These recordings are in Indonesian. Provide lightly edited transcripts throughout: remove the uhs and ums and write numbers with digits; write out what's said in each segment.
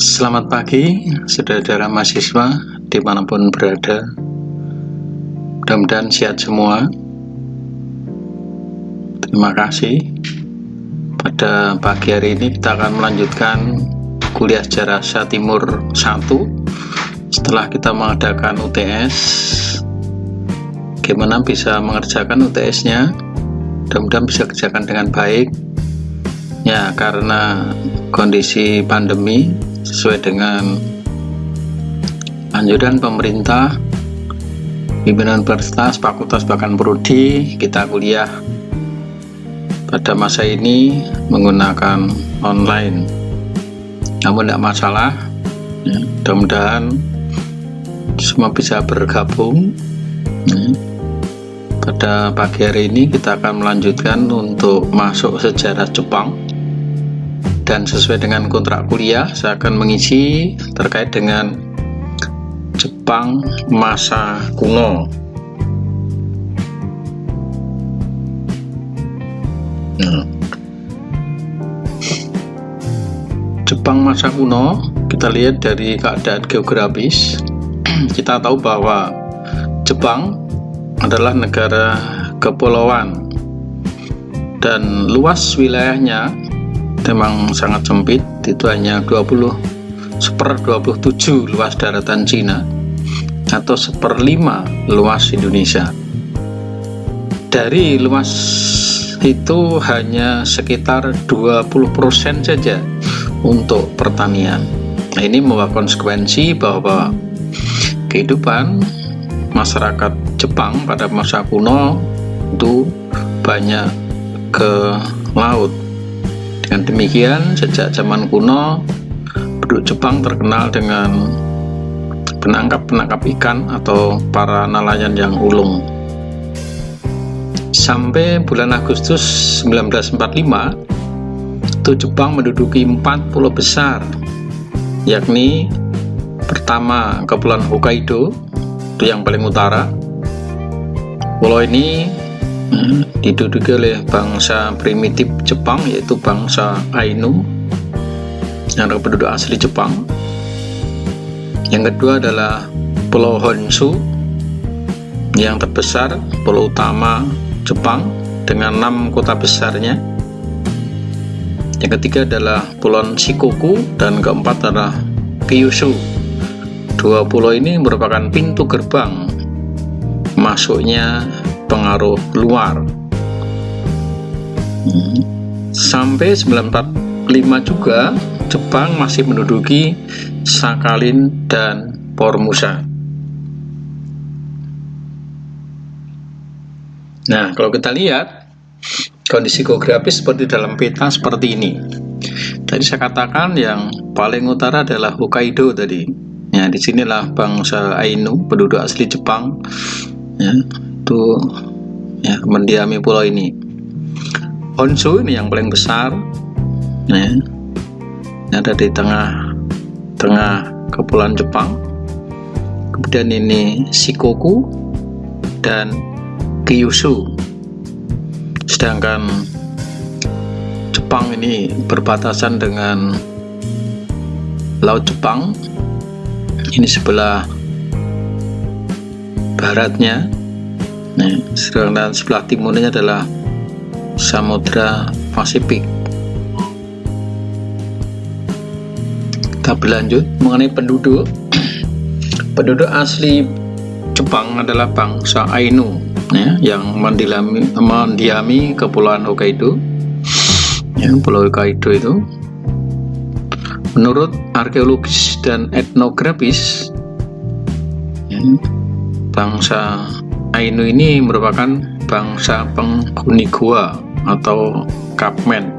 Selamat pagi, saudara-saudara mahasiswa dimanapun berada. Mudah-mudahan sehat semua. Terima kasih. Pada pagi hari ini kita akan melanjutkan kuliah sejarah Asia Timur 1 setelah kita mengadakan UTS. Bagaimana bisa mengerjakan UTS-nya? Mudah-mudahan bisa kerjakan dengan baik. Ya, karena kondisi pandemi sesuai dengan anjuran pemerintah, pimpinan universitas, fakultas, bahkan prodi, kita kuliah pada masa ini menggunakan online. Namun tidak masalah, ya, mudah-mudahan semua bisa bergabung. Ya. Pada pagi hari ini kita akan melanjutkan untuk masuk sejarah Jepang. Dan sesuai dengan kontrak kuliah, saya akan mengisi terkait dengan Jepang masa kuno. Jepang masa kuno, kita lihat dari keadaan geografis. Kita tahu bahwa Jepang adalah negara kepulauan dan luas wilayahnya memang sangat sempit, itu hanya 20/27 luas daratan Cina atau 1/5 luas Indonesia. Dari luas itu hanya sekitar 20% saja untuk pertanian. Nah, ini membawa konsekuensi bahwa kehidupan masyarakat Jepang pada masa kuno itu banyak ke laut. Dengan demikian, sejak zaman kuno, penduduk Jepang terkenal dengan penangkap ikan atau para nelayan yang ulung. Sampai bulan Agustus 1945, itu Jepang menduduki 4 pulau besar, yakni pertama Kepulauan Hokkaido, itu yang paling utara. Pulau ini diduduki oleh bangsa primitif Jepang, yaitu bangsa Ainu yang adalah penduduk asli Jepang. Yang kedua adalah Pulau Honshu yang terbesar, pulau utama Jepang dengan 6 kota besarnya. Yang ketiga adalah Pulau Shikoku, dan keempat adalah Kyushu. Dua pulau ini merupakan pintu gerbang masuknya pengaruh luar. Sampai 1945 juga Jepang masih menduduki Sakhalin dan Formosa. Nah, kalau kita lihat kondisi geografis seperti dalam peta seperti ini. Tadi saya katakan yang paling utara adalah Hokkaido tadi. Ya, disinilah bangsa Ainu, penduduk asli Jepang. Ya, itu ya, mendiami pulau ini. Honshu ini yang paling besar, ya, ada di tengah kepulauan Jepang. Kemudian ini Shikoku dan Kyushu. Sedangkan Jepang ini berbatasan dengan Laut Jepang. Ini sebelah baratnya. Nah, sedangkan sebelah timurnya adalah Samudra Pasifik. Kita berlanjut mengenai penduduk. Penduduk asli Jepang adalah bangsa Ainu, ya, yang mendiami kepulauan Hokkaido. Ya, Pulau Hokkaido itu, menurut arkeologis dan etnografis, ya, bangsa Ainu ini merupakan bangsa penghuni gua atau caveman.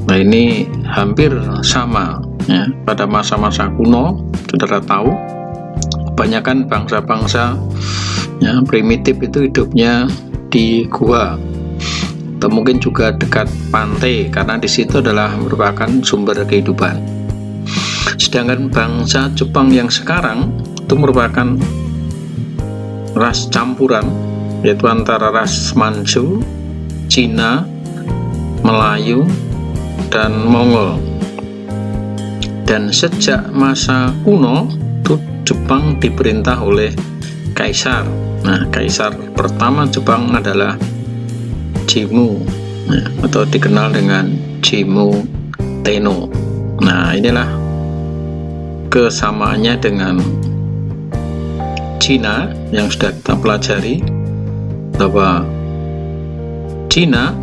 Nah, ini hampir sama, ya, pada masa-masa kuno. Saudara tahu, kebanyakan bangsa-bangsa, ya, primitif itu hidupnya di gua, atau mungkin juga dekat pantai, karena di situ adalah merupakan sumber kehidupan. Sedangkan bangsa Jepang yang sekarang itu merupakan ras campuran, yaitu antara ras Manchu, Cina, Melayu, dan Mongol. Dan sejak masa kuno itu Jepang diperintah oleh kaisar. Nah, kaisar pertama Jepang adalah Jimmu, atau dikenal dengan Jimmu Tenno. Nah, inilah kesamaannya dengan Cina yang sudah kita pelajari, bahwa Cina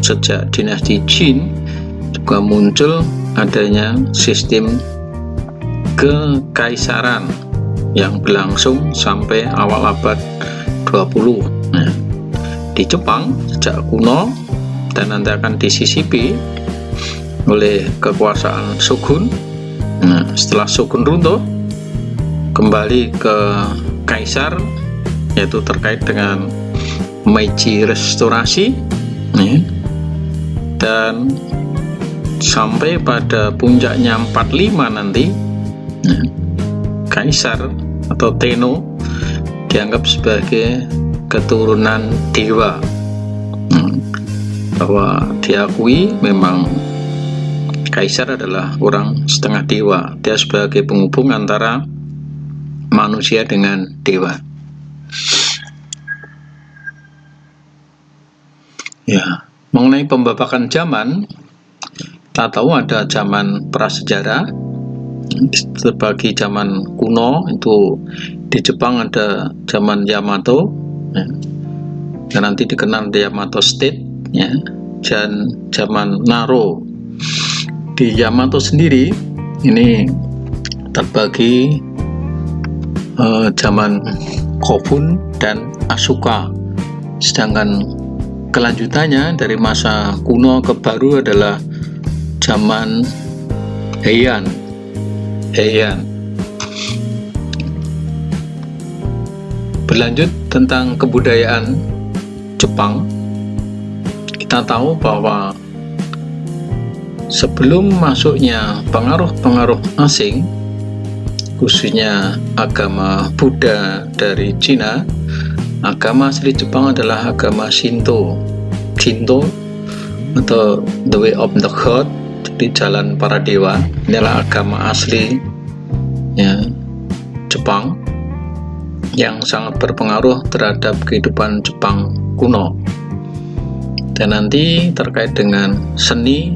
sejak dinasti Qin juga muncul adanya sistem kekaisaran yang berlangsung sampai awal abad 20. Nah, di Jepang sejak kuno dan nanti akan disisipi oleh kekuasaan shogun. Nah, setelah shogun runtuh, kembali ke kaisar, yaitu terkait dengan Meiji restorasi, dan sampai pada puncaknya 45 nanti, kaisar atau Tenno dianggap sebagai keturunan dewa, bahwa diakui memang kaisar adalah orang setengah dewa. Dia sebagai penghubung antara manusia dengan dewa. Ya, mengenai pembabakan zaman, kita tahu ada zaman prasejarah. Sebagai zaman kuno itu di Jepang ada zaman Yamato, dan nanti dikenal Yamato State, dan zaman Naro. Di Yamato sendiri ini terbagi zaman Kofun dan Asuka, sedangkan kelanjutannya dari masa kuno ke baru adalah zaman Heian. Berlanjut tentang kebudayaan Jepang, kita tahu bahwa sebelum masuknya pengaruh-pengaruh asing, khususnya agama Buddha dari Cina, agama asli Jepang adalah agama Shinto atau the way of the god, jadi jalan para dewa. Inilah agama asli Jepang yang sangat berpengaruh terhadap kehidupan Jepang kuno. Dan nanti terkait dengan seni,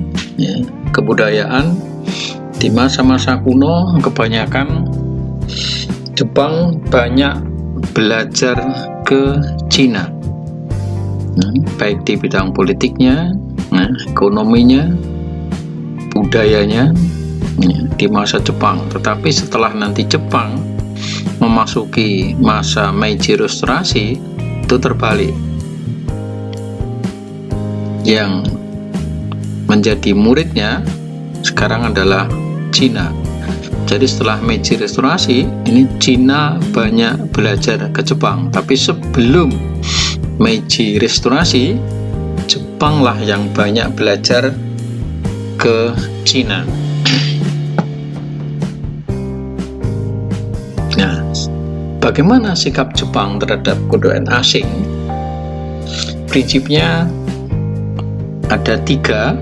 kebudayaan, di masa-masa kuno kebanyakan Jepang banyak belajar ke Cina, baik di bidang politiknya, ekonominya, budayanya, di masa Jepang. Tetapi setelah nanti Jepang memasuki masa Meiji restorasi, itu terbalik. Yang menjadi muridnya sekarang adalah Cina. Jadi setelah Meiji restorasi, ini Cina banyak belajar ke Jepang. Tapi sebelum Meiji restorasi, Jepanglah yang banyak belajar ke Cina. Nah, bagaimana sikap Jepang terhadap kebudayaan asing? Prinsipnya ada 3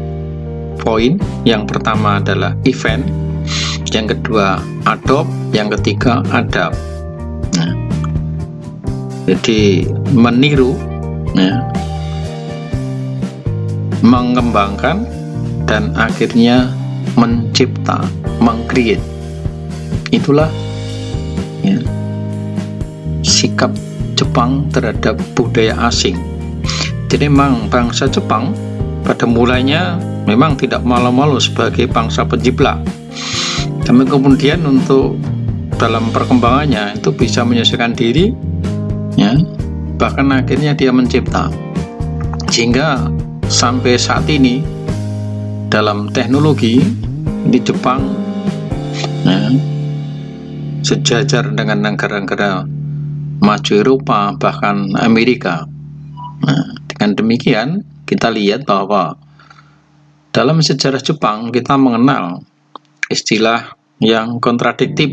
poin. Yang pertama adalah event, yang kedua adopt, yang ketiga adapt. Jadi meniru, mengembangkan, dan akhirnya mencipta, meng-create. Itulah sikap Jepang terhadap budaya asing. Jadi memang bangsa Jepang pada mulanya memang tidak malu-malu sebagai bangsa penciplak, tapi kemudian untuk dalam perkembangannya itu bisa menyesuaikan diri, bahkan akhirnya dia mencipta, sehingga sampai saat ini dalam teknologi di Jepang sejajar dengan negara-negara maju Eropa, bahkan Amerika. Dengan demikian kita lihat bahwa dalam sejarah Jepang kita mengenal istilah yang kontradiktif.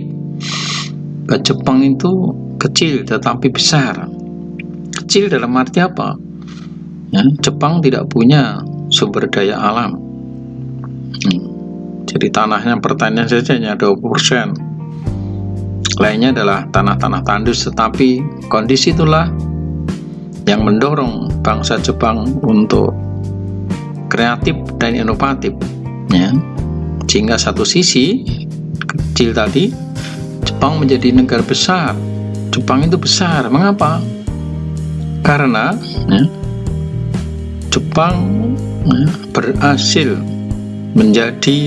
Jepang itu kecil tetapi besar. Kecil dalam arti apa? Jepang tidak punya sumber daya alam. Jadi tanahnya pertanian saja hanya 20%. Lainnya adalah tanah-tanah tandus, tetapi kondisi itulah yang mendorong bangsa Jepang untuk kreatif dan inovatif, ya. Sehingga satu sisi kecil tadi, Jepang menjadi negara besar. Jepang itu besar, mengapa? Karena ya, Jepang berhasil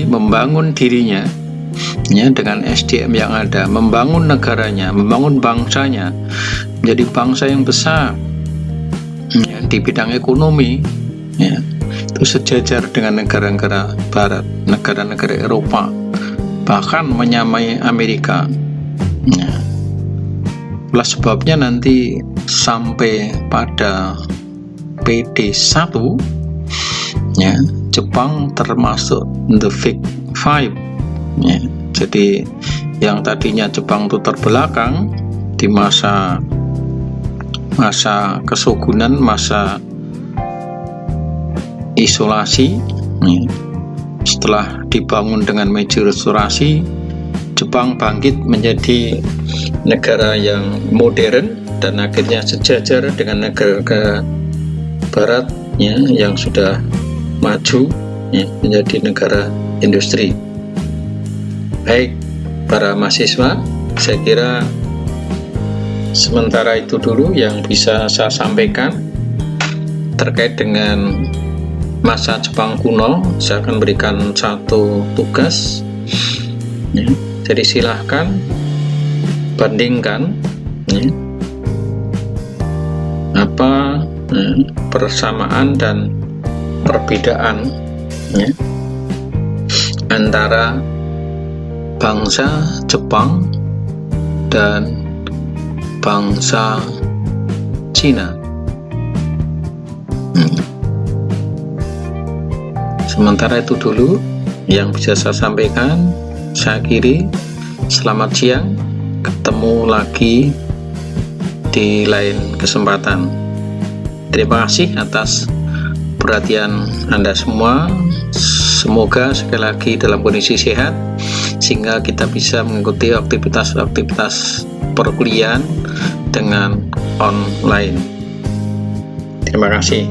membangun dirinya, ya, dengan SDM yang ada, membangun negaranya, membangun bangsanya menjadi bangsa yang besar, ya, di bidang ekonomi, ya, itu sejajar dengan negara-negara Barat, negara-negara Eropa, bahkan menyamai Amerika. Ya. Itulah sebabnya nanti sampai pada PD1, ya, Jepang termasuk the Big Five, ya. Jadi yang tadinya Jepang itu terbelakang di masa kesugunan, masa isolasi, ya. Setelah dibangun dengan meja restorasi, Jepang bangkit menjadi negara yang modern dan akhirnya sejajar dengan negara Barat, ya, yang sudah maju, ya, menjadi negara industri. Baik, para mahasiswa, saya kira sementara itu dulu yang bisa saya sampaikan terkait dengan masa Jepang kuno. Saya akan berikan satu tugas, ya. Jadi silahkan bandingkan, ya, apa persamaan dan perbedaan, ya, antara bangsa Jepang dan bangsa Cina. Sementara itu dulu yang bisa saya sampaikan. Saya akhiri, selamat siang, ketemu lagi di lain kesempatan. Terima kasih atas perhatian Anda semua. Semoga sekali lagi dalam kondisi sehat, sehingga kita bisa mengikuti aktivitas perkuliahan dengan online. Terima kasih.